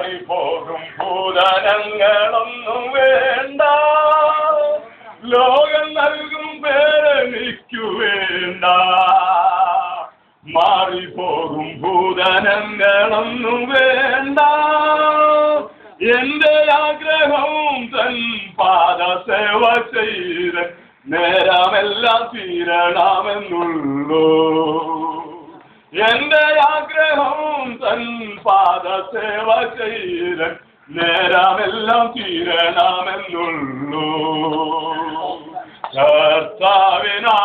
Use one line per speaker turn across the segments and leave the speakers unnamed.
മാറിപ്പോകും ഭൂതലങ്ങളൊന്നും വേണ്ട, ലോകം നൽകും പേരെനിക്കു വേണ്ട. മാറിപ്പോകും ഭൂതലങ്ങളൊന്നും വേണ്ട, എന്റെ ആഗ്രഹവും തൻ പാദസേവ ചെയ്ത് നേരമെല്ലാം തീരണമെന്നുള്ളൂ. എന്റെ ആഗ്രഹവും തൻ പാദസേവ ചെയ്ത് നേരമെല്ലാം തീരണമെന്നുള്ളൂ. കർത്താവിനാ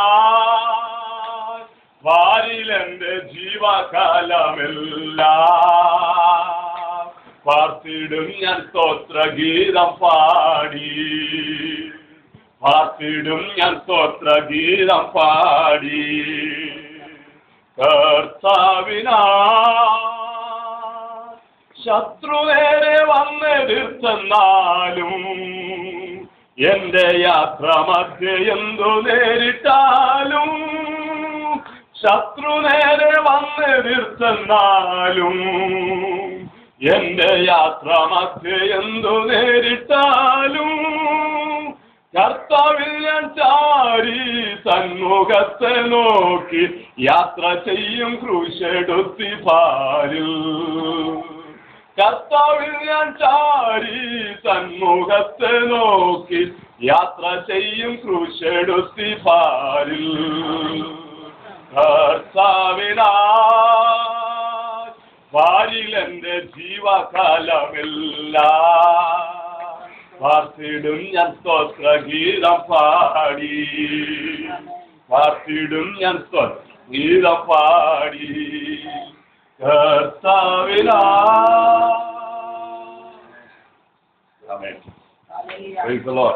വാരിലെന്റെ ജീവകാലമെല്ലാം പാർത്തിടും ഞാൻ സ്തോത്രഗീതം പാടി, പാർത്തിടും ഞാൻ സ്തോത്രഗീതം പാടി. കർത്താവിനാ ശത്രു നേരെ വന്നെതിർത്തെന്നാലും എന്റെ യാത്ര മധ്യേ എന്തു നേരിട്ടാലും, ശത്രു നേരെ വന്നെതിർത്തെന്നാലും എന്റെ യാത്ര മധ്യേ എന്തു നേരിട്ടാലും കർത്താവിൽ ഞാൻ ചാരി സന്മുഖത്തെ നോക്കി യാത്ര ചെയ്യും ക്രൂശെടുത്തി പാരിൽ. കർത്താവിൽ ഞാൻ ചാരി സന്മുഖത്തെ നോക്കി യാത്ര ചെയ്യും ക്രൂശെടുത്തി പാരിൽ. കർത്താവിനാ വാരിലെന്റെ ജീവകാലമെല്ലാം പാർത്തിടും ഞാൻ സ്തോത്രഗീതം പാടി, പാർത്തിടും ഞാൻ സ്തോത്രഗീതം പാടി. കർത്താവിനാ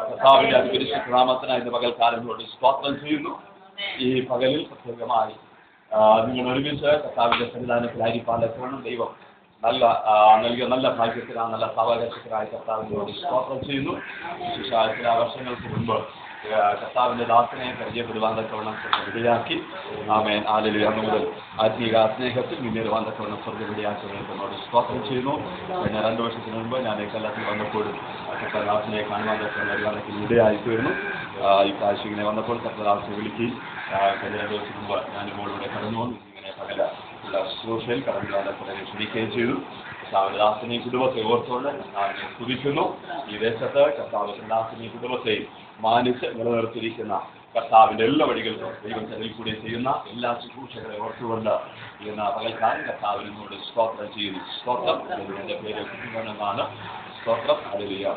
കർത്താവിന്റെ അതിപരിശുദ്ധ നാമത്തിനായി ഇന്ന് പകൽക്കാലങ്ങളോട് സ്തോത്രം ചെയ്യുന്നു. ഈ പകലിൽ പ്രത്യേകമായി നിങ്ങൾ ഒരുമിച്ച് കർത്താവിന്റെ സന്നിധാനത്തിലായിരിക്കാനും ദൈവം നൽകിയ നല്ല ഭാഗ്യത്തിനാണ്, നല്ല സാവകാശത്തിനായി കർത്താവിനോട് സ്തോത്രം ചെയ്യുന്നു. ചില വർഷങ്ങൾക്ക് മുൻപ് കർത്താവിന്റെ ദാസനെ പരിചയപ്പെടുവാൻ തക്കവണ്ണം സ്വർഗ്ഗവിടയാക്കി. ആമേൻ. ഹല്ലേലൂയ. അന്ന് മുതൽ ആത്മീക സ്നേഹത്തിൽ മുന്നേറുവാൻ തക്കവണ്ണം സ്വർഗ്ഗവിടയാക്കിയവരോട് സ്തോത്രം ചെയ്യുന്നു. കഴിഞ്ഞ 2 വർഷത്തിന് മുൻപ് ഞാൻ കേരളത്തിൽ വന്നപ്പോഴും കർത്തദാസിനെ കാണുവാൻ തക്കവണ്ണം ഇടയായിത്തീർന്നു. ഈ പ്രാവശ്യം ഇങ്ങനെ വന്നപ്പോൾ കർത്തദാസിനെ വിളിക്കുകയും കഴിഞ്ഞ 2 ദിവസം മുമ്പ് ഞാൻ മോളിലൂടെ കടന്നു വന്നു. ഇങ്ങനെ പകല ശുശ്രൂഷയിൽ കടന്നുവാൻ തക്കവണ്ണം ക്ഷണിക്കുകയും ചെയ്തു. കർത്താവിന്റെ ദാസനെയും കുടുംബത്തെ ഓർത്തുകൊണ്ട് കർത്താവിനെ സ്തുതിക്കുന്നു. ഈ ദേശത്ത് കർത്താവിന്റെ ദാസനെയും കുടുംബത്തെയും മാനിച്ച് നിലനിർത്തിയിരിക്കുന്ന കർത്താവിന്റെ എല്ലാ വഴികൾക്കും ദൈവം ചതിൽ കൂടി ചെയ്യുന്ന എല്ലാ ശുശ്രൂഷകളെ ഓർത്തുകൊണ്ട് ഇന്ന് പകൽക്കാലം കർത്താവിനോട് സ്തോത്രം ചെയ്യുന്നു. സ്തോത്രം. എൻ്റെ പേര് കുട്ടിമോനെന്നാണ്. സ്തോത്രം. ഹല്ലേലൂയ.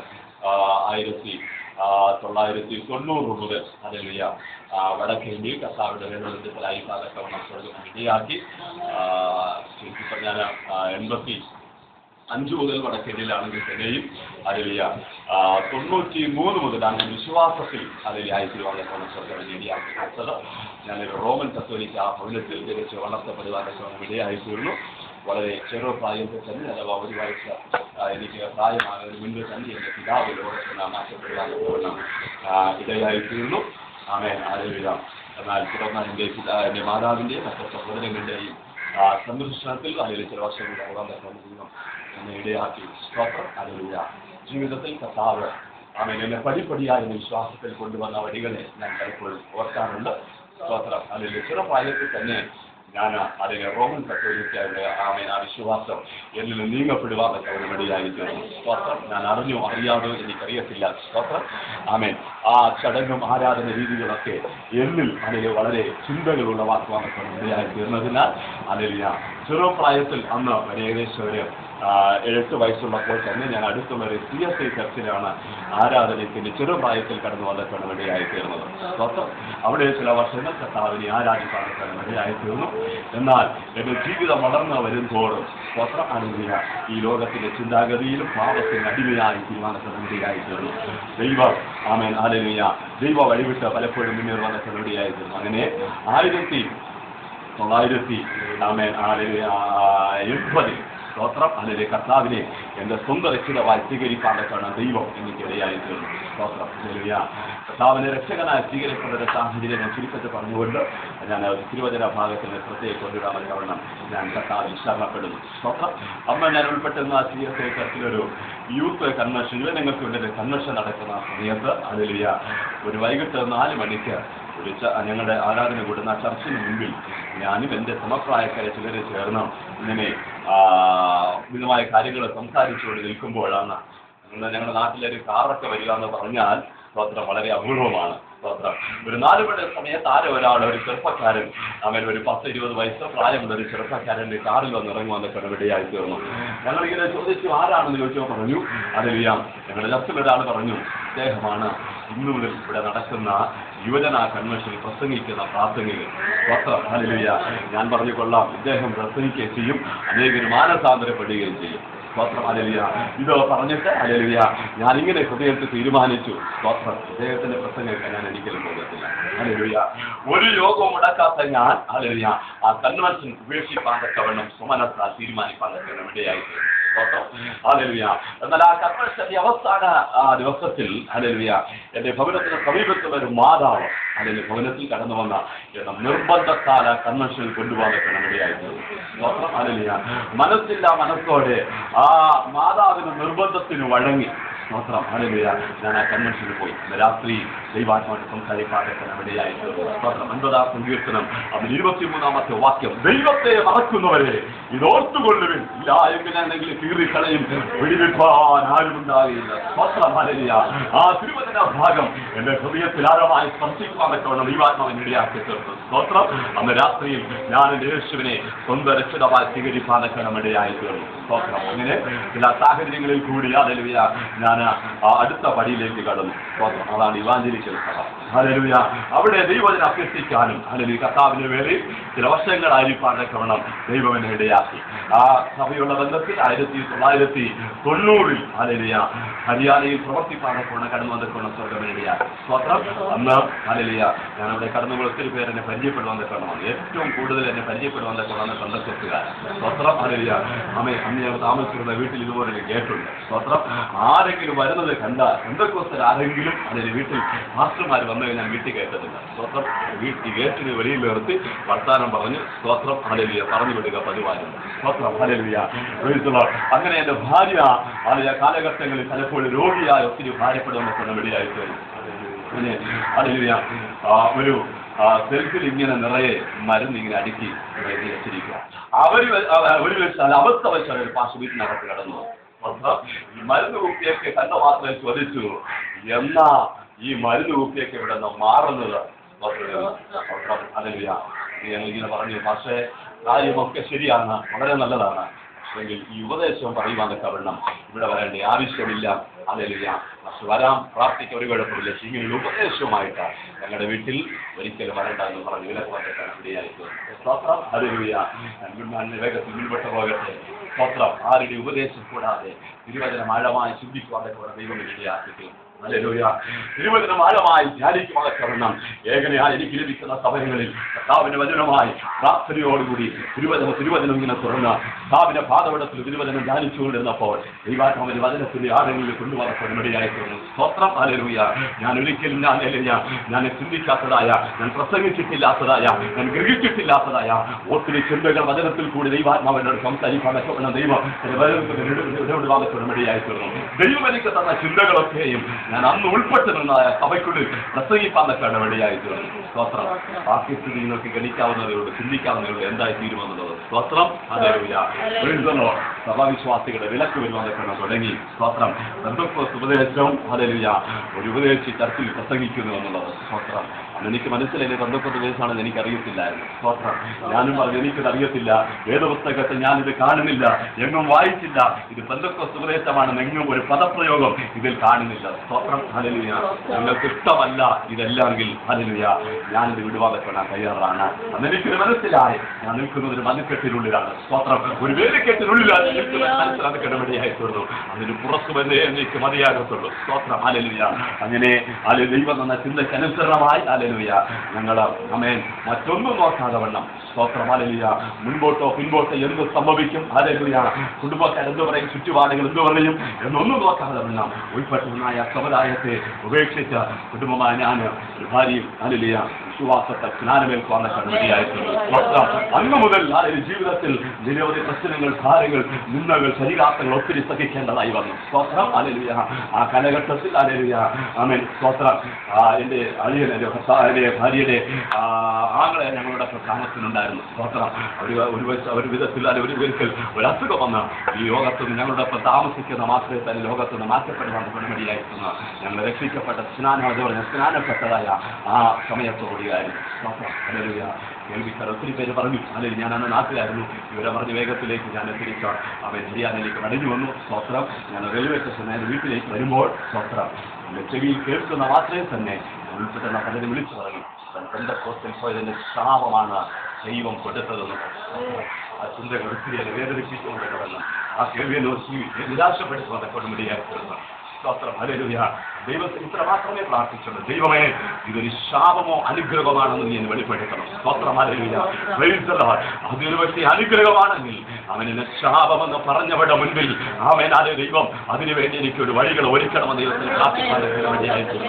1990 മുതൽ ഹല്ലേലൂയ വടക്കേന്ത്യയിൽ കർത്താവിന്റെ നേതൃത്വത്തിലായി പാലക്കവണ്ണം ഇടയാക്കി. ശരിക്കും പറഞ്ഞാൽ 85 മുതൽ വടക്കേന്ത്യയിലാണെങ്കിൽ തന്നെയും ഹല്ലേലൂയ 93 മുതലാണ് വിശ്വാസത്തിൽ ഹല്ലേലൂയ ആയിത്തീരുവാനൊക്കെ സ്വർഗ്ഗം ഇടയാക്കി കൊടുത്തത്. ഞാനൊരു റോമൻ കത്തോലിക്ക ഭവനത്തിൽ ജനിച്ച് വളർത്തപ്പെടുവാനൊക്കെ ഇടയായിത്തീർന്നു. വളരെ ചെറുപ്രായത്തിൽ തന്നെ അഥവാ 1 വയസ്സ് എനിക്ക് പ്രായമാകുന്നതിന് മുൻപ് തന്നെ എൻ്റെ പിതാവ് ലോകത്തിന് മാറ്റപ്പെടുവാനൊക്കെ ഇടയായിത്തീർന്നു. ആമേൻ. ഹല്ലേലൂയ. എന്നാൽ തുടർന്ന് എൻ്റെ മാതാവിൻ്റെയും മറ്റു സഹോദരങ്ങളുടെയും സംരക്ഷണത്തിൽ അതിൽ ചില വർഷങ്ങൾ എന്നെ ഇടയാക്കി. സ്തോത്രം. ഹല്ലേലൂയ. ജീവിതത്തിൽ കർത്താവ് ആമേൻ എന്നെ പടിപടിയായ വിശ്വാസത്തിൽ കൊണ്ടുവന്ന വഴികളെ ഞാൻ പലപ്പോഴും ഓർക്കാറുണ്ട്. സ്തോത്രം. ഹല്ലേലൂയ. ചെറുപ്രായത്തിൽ തന്നെ ഞാൻ അതിനെ റോമൻ കത്തോലിക്കയുടെ ആമേൻ ആ വിശ്വാസം എന്നിൽ നീങ്ങപ്പെടുവാനൊക്കെ അവന് വഴിയായിത്തീർന്നു. സ്തോത്രം. ഞാൻ അറിഞ്ഞോ അറിയാതോ എനിക്കറിയത്തില്ല. സ്തോത്രം. ആമേൻ. ആ ചടങ്ങും ആരാധന രീതികളൊക്കെ എന്നിൽ അതിൽ വളരെ ചിന്തകൾ ഉളവാക്കുവാനൊക്കെ വഴിയായിത്തീർന്നതിനാൽ ഹല്ലേലൂയ ചെറുപ്രായത്തിൽ അന്ന് ഏകദേശം ഒരു 8 വയസ്സുള്ളപ്പോൾ തന്നെ ഞാൻ അടുത്തുള്ള ഒരു CSI ചർച്ചിലാണ് ആരാധനയ്ക്ക് ചെറുപ്രായത്തിൽ കടന്നു വന്നപ്പോൾ വഴിയായിത്തീർന്നത്. സ്തോത്രം. അവിടെ ചില വർഷങ്ങൾ കർത്താവിനെ ആരാധിക്കാനൊക്കെ വഴിയായിത്തീർന്നു. എന്നാൽ എൻ്റെ ജീവിതം വളർന്നു വരുമ്പോഴും സ്തോത്രം ഹല്ലേലൂയ ഈ ലോകത്തിന്റെ ചിന്താഗതിയിലും പാപത്തിന് അടിമയായി തീരുമാനത്തിൽ വഴിയായിത്തീർന്നു. ദൈവം ആമേൻ ഹല്ലേലൂയ ദൈവ വഴിവിട്ട് പലപ്പോഴും മുന്നേറുവാനൊക്കെ വഴിയായിത്തീർന്നു. അങ്ങനെ 1980 സ്തോത്രം. അല്ലെങ്കിൽ കർത്താവിനെ എൻ്റെ സ്വന്തം രക്ഷിതമായി സ്വീകരിക്കാനൊക്കെയാണ് ദൈവം എനിക്കിടയായി തീർന്നു. സ്തോത്രം. കർത്താവിനെ രക്ഷകനായി സ്വീകരിക്കേണ്ട സാഹചര്യം ഞാൻ ചുരുക്കത്തിൽ പറഞ്ഞുകൊണ്ട് ഞാൻ തിരുവചന ഭാഗത്തിന് പ്രത്യേകം കൊണ്ടുവരാൻ കാരണം ഞാൻ കർത്താവിൽ ശരണപ്പെടുന്നു. സ്തോത്രം. അമ്മ ഞാൻ ഉൾപ്പെട്ടിരുന്ന CSA ചർച്ചിലൊരു യൂത്ത് കൺവെൻഷൻ യുവജനങ്ങൾക്ക് വേണ്ടി കൺവെൻഷൻ നടക്കുന്ന സമയത്ത് അതിലിയ ഒരു വൈകിട്ട് 4 മണിക്ക് ഞങ്ങളുടെ ആരാധന കൂടുന്ന ചർച്ചിന് മുമ്പിൽ ഞാനും എൻ്റെ സമപ്രായക്കാരെ ചിലരെ ചേർന്ന് ഇങ്ങനെ വിധമായ കാര്യങ്ങൾ സംസാരിച്ചുകൊണ്ട് നിൽക്കുമ്പോഴാണ് ഞങ്ങളുടെ നാട്ടിലൊരു കാറൊക്കെ വരിക എന്ന് പറഞ്ഞാൽ സ്തോത്രം വളരെ അപൂർവമാണ്. സ്തോത്രം. ഒരു 4 മണി സമയത്ത് ഒരാൾ ഒരു ചെറുപ്പക്കാരൻ അവൻ ഒരു 10-20 വയസ്സ് പ്രായമുള്ള ഒരു ചെറുപ്പക്കാരൻ്റെ കാറിൽ വന്ന് ഇറങ്ങുവാന്നൊക്കെ ഇടയായി തീർന്നു. ഞങ്ങളിങ്ങനെ ചോദിച്ചു ആരാണെന്ന് ചോദിച്ചപ്പോൾ പറഞ്ഞു അതറിയാം ഞങ്ങളുടെ ലഫ്റ്റിൽ ഒരാൾ പറഞ്ഞു അദ്ദേഹമാണ് ഇന്നു മുതൽ ഇവിടെ നടക്കുന്ന യുവജന കൺവെൻഷനിൽ പ്രസംഗിക്കുന്ന പ്രാസംഗികൻ. സ്തോത്രം. ഹല്ലേലൂയ. ഞാൻ പറഞ്ഞു കൊള്ളാം ഇദ്ദേഹം പ്രസംഗിക്കുകയും ചെയ്യും അനേകരും മാനസാന്തരപ്പെടുകയും ചെയ്യും. സ്തോത്രം. ഹല്ലേലൂയ. ഇത് പറഞ്ഞിട്ട് ഹല്ലേലൂയ ഞാനിങ്ങനെ ഹൃദയത്തിൽ തീരുമാനിച്ചു സ്തോത്രം ഇദ്ദേഹത്തിന്റെ പ്രസംഗമൊക്കെ ഞാൻ ഒരിക്കലും പോകത്തില്ല. ഹല്ലേലൂയ. ഒരു യോഗവും മുടക്കാത്ത ഞാൻ ഹല്ലേലൂയ ആ കൺവെൻഷൻ ഉപേക്ഷിപ്പാനൊക്കെ വേണം സുമനത്താൽ തീരുമാനിപ്പാനൊക്കെ ഇടയായിട്ട്. ഹല്ലേലൂയ. എന്നാൽ ആ കൺവെൻഷന്റെ അവസാന ദിവസത്തിൽ ഹല്ലേലൂയ എന്റെ ഭവനത്തിന് സമീപത്തുള്ള ഒരു മാതാവ് അല്ലെങ്കിൽ ഭവനത്തിൽ കടന്നു വന്ന നിർബന്ധത്താൽ ആ കൺവെൻഷനിൽ കൊണ്ടുപോകാനൊക്കെ ഇടയായിട്ട്. സ്തോത്രം. ഹല്ലേലൂയ. മനസ്സില്ല മനസ്സോടെ ആ മാതാവിന് നിർബന്ധത്തിന് വഴങ്ങി. സ്തോത്രം. ഹല്ലേലൂയ. ഞാൻ ആ കൺവെൻഷനിൽ പോയി രാത്രി ദൈവാത്മാവിന്റെ സംസാരിപ്പാനൊക്കെ ഇടയായിട്ട്. സ്തോത്രം. 50-ാം സങ്കീർത്തനം അതിൽ 23-ാമത്തെ വാക്യം ദൈവത്തെ മറക്കുന്നവരെ ഇതോർത്തുകൊള്ളുവിൻ ഇല്ല എങ്കിലാണെങ്കിൽ കീറിക്കളയും പിടിവിപ്പാൻ ആരുമുണ്ടാകില്ല. സ്തോത്രം. ഹല്ലേലൂയ. ആ തിരുവചന ഭാഗം എന്റെ ഹൃദയത്തിൽ ആഴമായി സ്പർശിക്കുവാനൊക്കെ വേണം ദൈവാത്മാവിനെ ഇടയാക്കി തീർത്തു. സ്തോത്രം. അന്ന് രാത്രിയിൽ ഞാൻ എൻ്റെ യേശുവിനെ സ്വന്തം രക്ഷിതമായി സ്വീകരിപ്പാനൊക്കെ ഇടയായി തീർന്നു. സ്തോത്രം. അങ്ങനെ ചില സാഹചര്യങ്ങളിൽ കൂടി ഹല്ലേലൂയ ഞാൻ അടുത്ത പടിയിലേക്ക് കടന്നു. സ്തോത്രം. അതാണ് ഇവാഞ്ചലിക്കൽ സഭ. ഹല്ലേലൂയ. അവിടെ ദൈവത്തിനെ അഭ്യർത്ഥിക്കാനും ഹല്ലേലൂയ കർത്താവിന് വേണ്ടി ചില വർഷങ്ങളായിരിക്കാനൊക്കെ വേണം ദൈവം എന്നെ ഇടയാക്കി. ആ സഭയുള്ള ബന്ധത്തിൽ 1990 ഹല്ലേലൂയ ഹരിയാനയിൽ പ്രവർത്തിപ്പാനൊക്കെ കടന്നു വന്നിട്ടുള്ള സ്വർഗമിടയാക്കി. സ്തോത്രം. അന്ന് ഹല്ലേലൂയ ഞാൻ അവിടെ കടന്നുപോയി ഒത്തിരി പേര് എന്നെ പരിചയപ്പെടുവാനൊക്കെ വന്നു. ഏറ്റവും കൂടുതൽ എന്നെ പരിചയപ്പെടുവാനൊക്കെ വന്ന സന്ദർശകരുകാരാണ്. സ്തോത്രം. ഹല്ലേലൂയ. അന്ന് ഞങ്ങൾ താമസിക്കുന്ന വീട്ടിൽ ഇതുപോലൊരു ഗേറ്റുണ്ട്. സ്തോത്രം. ആരെങ്കിലും വരുന്നത് കണ്ട എന്തൊക്കെ ആരെങ്കിലും അതിന് വീട്ടിൽ മാസ്റ്റർമാർ വന്നു കഴിഞ്ഞാൽ വീട്ടിൽ കയറ്റത്തില്ല. സ്തോത്രം. ഈ ഗേറ്റിന് വെളിയിൽ നിർത്തി വർത്താനം പറഞ്ഞ് സ്തോത്രം ഹല്ലേലൂയ പറഞ്ഞു വിടുക പതിവായിരുന്നു. സ്തോത്രം. ഹല്ലേലൂയ. അങ്ങനെ എൻ്റെ ഭാര്യ അതിലെ കാലഘട്ടങ്ങളിൽ പലപ്പോഴും രോഗിയായ ഒത്തിരി ഭാര്യപ്പെടുമെന്നൊക്കെ വെളിയായിട്ട് പിന്നെ ഹല്ലേലൂയ ഒരു സെൽഫിൽ ഇങ്ങനെ നിറയെ മരുന്ന് ഇങ്ങനെ അടുക്കി വെച്ചിരിക്കുക. ഒരു അവസ്ഥ വെച്ചാൽ ഒരു പാശ വീട്ടിനകത്ത് കടന്നു. ഈ മരുന്ന് കുപ്പിയൊക്കെ കണ്ട മാത്രമേ ചോദിച്ചു എന്നാ ഈ മരുന്ന് കുപ്പിയൊക്കെ ഇവിടെ നിന്ന് മാറുന്നത്. ഹല്ലേലൂയ. ഞങ്ങളിങ്ങനെ പറഞ്ഞു പക്ഷേ കാര്യമൊക്കെ ശരിയാണ് വളരെ നല്ലതാണ് പക്ഷെങ്കിൽ ഈ ഉപദേശം പറയുവാനൊക്കെ വരണം ഇവിടെ വരേണ്ട ആവശ്യമില്ല. ഹല്ലേലൂയ. പക്ഷെ വരാം പ്രാർത്ഥിക്കാൻ ഒരു കുഴപ്പമില്ല. ഇങ്ങനെ ഉപദേശവുമായിട്ട് ഞങ്ങളുടെ വീട്ടിൽ ഒരിക്കലും വരണ്ട എന്ന് പറഞ്ഞ് വിലക്കുവാനൊക്കെ ഇടയായിട്ട്. സ്തോത്രം. ഹല്ലേലൂയ. വേഗത്തിൽ മുൻപെട്ട് പോകട്ടെ. സ്തോത്രം. ആരുടെ ഉപദേശം കൂടാതെ തിരുവചനം ആഴമായി ചിന്തിക്കുവാനൊക്കെ ദൈവം ഇടയാക്കി. ഹല്ലേലൂയ. തിരുവചനം ആഴമായി ധ്യാനിക്കുവാനൊക്കെ വരണം. ഏകനെയായി എനിക്ക് ലഭിക്കുന്ന സമയങ്ങളിൽ കർത്താവിന്റെ വചനമായി പ്രാർത്ഥനയോടുകൂടി തിരുവചനം ഇങ്ങനെ തുറന്ന് കർത്താവിന്റെ പാദപീഠത്തിൽ തിരുവചനം ധ്യാനിച്ചുകൊണ്ടിരുന്നപ്പോൾ ദൈവാത്മാവിന്റെ വചനത്തിന്റെ ആഴങ്ങളിൽ കൊണ്ടുപോകാൻ ഇടയായി തീർന്നു. സ്തോത്രം. ഹല്ലേലൂയ. ഞാൻ ഒരിക്കലും ഞാൻ ചിന്തിക്കാത്തതായ ഞാൻ പ്രസംഗിച്ചിട്ടില്ലാത്തതായ ഞാൻ ഗ്രഹിച്ചിട്ടില്ലാത്തതായ ഒത്തിരി ചിന്തകൾ വചനത്തിൽ കൂടി ദൈവാത്മാവിനോട് സംസാരിക്കാനൊക്കെ വേണം. ദൈവം ഇടയായി തീർന്നു. ദൈവം എനിക്ക് തന്ന ചിന്തകളൊക്കെയും ഞാൻ അന്ന് ഉൾപ്പെട്ടിരുന്ന സഭയ്ക്കുള്ളിൽ പ്രസംഗിപ്പാനൊക്കെ ഇടയായി തീർന്നു. സ്തോത്രം. ബാക്കി സ്ഥിതി നിങ്ങൾക്ക് ഗണിക്കാവുന്നവരോട് ചിന്തിക്കാവുന്നവരോട് എന്തായി തീരുമാനമുള്ളത്. സ്തോത്രം. ഹല്ലേലൂയ. സഭാവിശ്വാസികളുടെ വിലക്ക് വരുവാനൊക്കെ തുടങ്ങി. സ്തോത്രം. ഉപദേശം ഹല്ലേലൂയ ഒരു ഉപദേശിച്ച് ചർച്ചിൽ പ്രസംഗിക്കുന്നു എന്നുള്ളത്. സ്തോത്രം. എനിക്ക് മനസ്സിലായി പെന്തക്കോസ്ത് ഉപദേശമാണെന്ന് എനിക്കറിയത്തില്ലായിരുന്നു. സ്തോത്രം. ഞാനും പറഞ്ഞു എനിക്കത് അറിയത്തില്ല, വേദപുസ്തകത്തിൽ ഞാനിത് കാണുന്നില്ല, എങ്ങും വായിച്ചില്ല, ഇത് പെന്തക്കോസ്ത് ഉപദേശമാണെന്ന് എങ്ങും ഒരു പദപ്രയോഗം ഇതിൽ കാണുന്നില്ല. സ്തോത്രം. ഹല്ലേലൂയ. നിങ്ങൾക്ക് ഇഷ്ടമല്ല ഇതെല്ലാമെങ്കിൽ ഹല്ലേലൂയ ഞാനിത് വിടുവാനൊക്കെ ഞാൻ തയ്യാറാണ്. അന്ന് എനിക്കിത് മനസ്സിലായി ഞാൻ നിൽക്കുന്നത് ഒരു മനുക്കെട്ടിനുള്ളിലാണ്. സ്തോത്രം. ഒരു വേലിക്കെട്ടിനുള്ളിലാണ് മനസ്സിലാക്കി ഇടപെടിയായി തീർന്നു. അതിന് പുറത്തു വന്നേ എനിക്ക് മതിയാകത്തുള്ളൂ. സ്തോത്രം. ഹല്ലേലൂയ. അങ്ങനെ ദൈവം എന്ന ചിന്തയ്ക്കനുസരണമായി ഹല്ലേലൂയ. ഞങ്ങൾ ആമേൻ മറ്റൊന്നും നോക്കാതെ വണ്ണം സ്തോത്രം ഹല്ലേലൂയ. മുൻപോട്ടോ പിൻപോട്ടോ എന്ത് സംഭവിക്കും ഹല്ലേലൂയ, കുടുംബക്കാർ എന്ത് പറയും, ചുറ്റുപാടുകൾ എന്ത് പറയും എന്നൊന്നും നോക്കാതെ വണ്ണം ഉൾപ്പെട്ടുന്നായ സമുദായത്തെ ഉപേക്ഷിച്ച് കുടുംബമായ ഞാൻ ഒരു ഭാര്യയും ഹല്ലേലൂയ വിശ്വാസത്തെ സ്നാനമേൽക്കുവാൻ കഴിയായിട്ടുണ്ട്. അന്ന് മുതൽ ജീവിതത്തിൽ നിരവധി പ്രശ്നങ്ങൾ, ഭാരങ്ങൾ, നിന്ദകൾ, ശരീരാർത്ഥങ്ങൾ ഒത്തിരി സഹിക്കേണ്ടതായി വന്നു. സ്തോത്രം ഹല്ലേലൂയ. ആ കാലഘട്ടത്തിൽ ഹല്ലേലൂയ ആമേൻ സ്തോത്രം എൻ്റെ അളിയൻ എൻ്റെ ഭാര്യയുടെ ആങ്ങളെ ഞങ്ങളുടെ താമസത്തിനുണ്ടായിരുന്നു. സ്തോത്രം ഒരു വിധത്തിൽ ഒരു ഒരിക്കൽ ഒരു അസുഖം വന്ന് ഈ ലോകത്തുനിന്ന് ഞങ്ങളുടെ താമസിക്കുന്ന മാത്രമേ തന്നെ ലോകത്തുനിന്ന് മാറ്റപ്പെടുവാൻ ഗുണമടിയായിരുന്നു. ഞങ്ങൾ രക്ഷിക്കപ്പെട്ട സ്നാനപ്പെട്ടതായ ആ സമയത്തോടെയായിരുന്നു. സ്തോത്രം ഹല്ലേലൂയ. കേൾവിക്കാർ ഒത്തിരി പേര് പറഞ്ഞു, അല്ലെങ്കിൽ ഞാൻ അന്ന് നാട്ടിലായിരുന്നു, ഇവരെ പറഞ്ഞ് വേഗത്തിലേക്ക് ഞാൻ തിരിച്ച് അവൻ ഹരിയാനയിലേക്ക് മടങ്ങി വന്നു. സ്തോത്രം. ഞാൻ റെയിൽവേ സ്റ്റേഷനിൽ വീട്ടിലേക്ക് വരുമ്പോൾ സ്തോത്രം എൻ്റെ ചെവിയിൽ കേൾക്കുന്ന മാത്രമേ തന്നെ ഉൾപ്പെട്ടുന്ന പലരും വിളിച്ചു പറഞ്ഞു, പെന്തക്കോസ്തിൽ പോയതിൻ്റെ ശാപമാണ് ദൈവം കൊടുത്തതെന്ന്. ആ ചിന്തകൾ ഒത്തിരി എന്നെ വേദനിപ്പിച്ചുകൊണ്ടിരുന്നു. ആ കേൾവിയെ നിരാശപ്പെടുത്തുവാൻ കൊടുമടിയായിരുന്നു. സ്തോത്രം ഹല്ലേലൂയ. ദൈവത്തിന് ഇത്ര മാത്രമേ പ്രാർത്ഥിച്ചുള്ളൂ, ദൈവമേ ഇതൊരു ശാപമോ അനുഗ്രഹമാണെന്ന് നീ വെളിപ്പെടുത്തണം. സ്തോത്രം ഹല്ലേലൂയ. അതൊരു പക്ഷേ അനുഗ്രഹമാണെങ്കിൽ അവനെ ശാപമെന്ന് പറഞ്ഞവരുടെ മുൻപിൽ ആമേനാലെ ദൈവം അതിനുവേണ്ടി എനിക്കൊരു വഴികൾ ഒരുക്കണമെന്ന് ദൈവത്തിന് പ്രാർത്ഥിക്കാൻ വേണ്ടിയായിരുന്നു.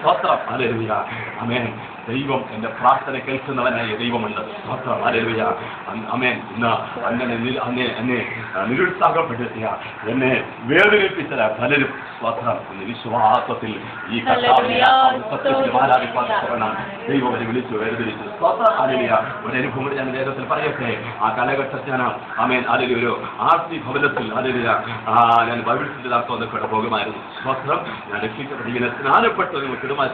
സ്തോത്രം ഹല്ലേലൂയ. ആമേൻ. ദൈവം എൻ്റെ പ്രാർത്ഥന കേൾക്കുന്നവനായ ദൈവമുണ്ട്. സ്തോത്രം ഹല്ലേലൂയ. ആമേൻ. ഇന്ന് എന്നെ നിരുത്സാഹപ്പെടുത്തിയ, എന്നെ വേദനിപ്പിച്ച പലരും സ്തോത്രം എന്ന വിശ്വാസത്തിൽ ഈ സത്യത്തിൽ ആരാധിപ്പാൻ ദൈവം അവരെ വിളിച്ചു വേദനിച്ചു. സ്തോത്രം ഹല്ലേലൂയ. ഒരു അനുഭവം ഞാൻ വേദത്തിൽ പറയട്ടെ. ആ കാലഘട്ടത്തിൽ ഞാൻ ആമേൻ ഹല്ലേലൂയ ഒരു ആർത്തി ഭവനത്തിൽ ഹല്ലേലൂയ ഞാൻ ബൈബിൾ സ്ഥാപനത്തിൽ കൂടെ പോകുമായിരുന്നു. സ്തോത്രം. ഞാൻ രക്ഷിക്കപ്പെട്ട ഇങ്ങനെ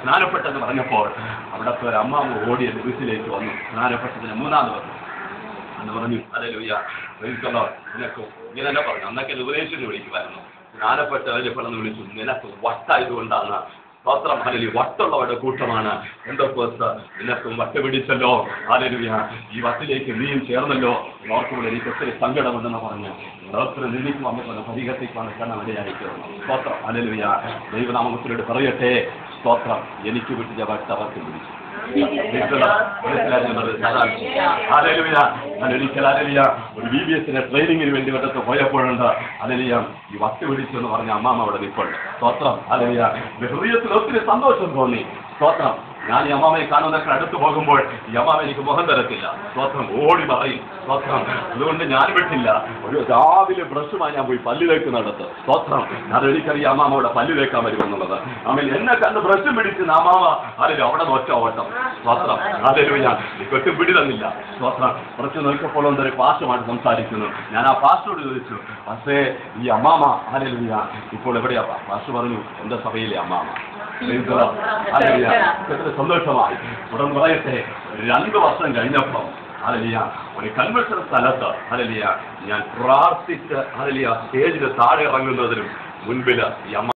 സ്നാനപ്പെട്ടെന്ന് പറഞ്ഞപ്പോൾ അവിടെ ഒരു അമ്മാവ് ഓടി എൻ്റെ വീട്ടിലേക്ക് വന്നു. സ്നാനപ്പെട്ടതിന് 3-ാം ദിവസം എന്ന് പറഞ്ഞു ഹല്ലേലൂയ നിനക്ക് ഇങ്ങനെ തന്നെ പറഞ്ഞു. അന്നൊക്കെ ഉപദേശിച്ച് വിളിക്കുമായിരുന്നു. സ്നാനപ്പെട്ട് വലിയപ്പെടെന്ന് വിളിച്ചു, നിനക്ക് വട്ടായതുകൊണ്ടാണ്. സ്തോത്രം ഹല്ലേലൂയ. വട്ടുള്ളവരുടെ കൂട്ടമാണ് പെന്തക്കോസ്ത്. നിനക്കും വട്ട് പിടിച്ചല്ലോ ഹല്ലേലൂയ. ഈ വട്ടിലേക്ക് നീയും ചേർന്നല്ലോ. ഓർക്കുമ്പോൾ എനിക്ക് ഒത്തിരി സങ്കടമുണ്ടെന്ന് പറഞ്ഞു ഓരോരുത്തർ നിന്നിക്ക് വന്നിട്ട് പരിഹസിക്കാണ് ഇടയായിരിക്കുന്നു. സ്തോത്രം ഹല്ലേലൂയ. ദൈവനാമത്തിലൂടെ പറയട്ടെ. സ്തോത്രം. എനിക്ക് വിട്ടിയ വട്ട് അവർക്ക് പിടിച്ചു. ഒരു BBSന്റെ ട്രെയിനിങ്ങിന് വേണ്ടി വട്ടത്ത് പോയപ്പോഴുണ്ട് ഹല്ലേലൂയ ഈ വട്ട് പിടിച്ചു എന്ന് പറഞ്ഞ അമ്മാമ്മ അവിടെ നിൽപ്പുണ്ട്. സ്തോത്രം ഹല്ലേലൂയ. ഹൃദയത്തിൽ ഒത്തിരി സന്തോഷം തോന്നി. സ്തോത്രം. ഞാൻ ഈ അമ്മാമയെ കാണുന്നൊക്കെ അടുത്ത് പോകുമ്പോൾ ഈ അമ്മാമ എനിക്ക് മുഖം തരത്തില്ല. സ്തോത്രം. ഓടി പറയും. സ്തോത്രം. അതുകൊണ്ട് ഞാൻ വിട്ടില്ല. ഒരു രാവിലെ ബ്രഷുമായി ഞാൻ പോയി പല്ല് തേക്കുന്നിടത്ത്. സ്തോത്രം. ഞാൻ എനിക്കറിയാം അമ്മാമ അവിടെ പല്ല് തേക്കാൻ വരുമെന്നുള്ളത്. ആമേൻ. എന്നെ കണ്ട് ബ്രഷ് പിടിക്കുന്ന അമ്മാമ അതിൽ അവിടെ ഒറ്റ ഓട്ടം. സ്തോത്രം. ഹല്ലേലൂയ. എനിക്കൊട്ടും പിടി തന്നില്ല. സ്തോത്രം. കുറച്ച് നോക്കിയപ്പോൾ എന്തൊരു പാസ്റ്ററുമായിട്ട് സംസാരിക്കുന്നു. ഞാൻ ആ പാസ്റ്ററോട് ചോദിച്ചു, പക്ഷേ ഈ അമ്മാമ ഹല്ലേലൂയ ഇപ്പോൾ എവിടെയാ? പാസ്റ്റർ പറഞ്ഞു, എൻ്റെ സഭയിലെ അമ്മാമ. സന്തോഷമായി. തുടർന്ന് പറയട്ടെ, 2 വർഷം കഴിഞ്ഞപ്പം ഹല്ലേലൂയ ഒരു കൺവെൻഷൻ സ്ഥലത്ത് ഹല്ലേലൂയ ഞാൻ പ്രാർത്ഥിച്ച് ഹല്ലേലൂയ സ്റ്റേജിന് താഴെ ഇറങ്ങുന്നതിനും മുൻപിൽ ഈ അമ്മ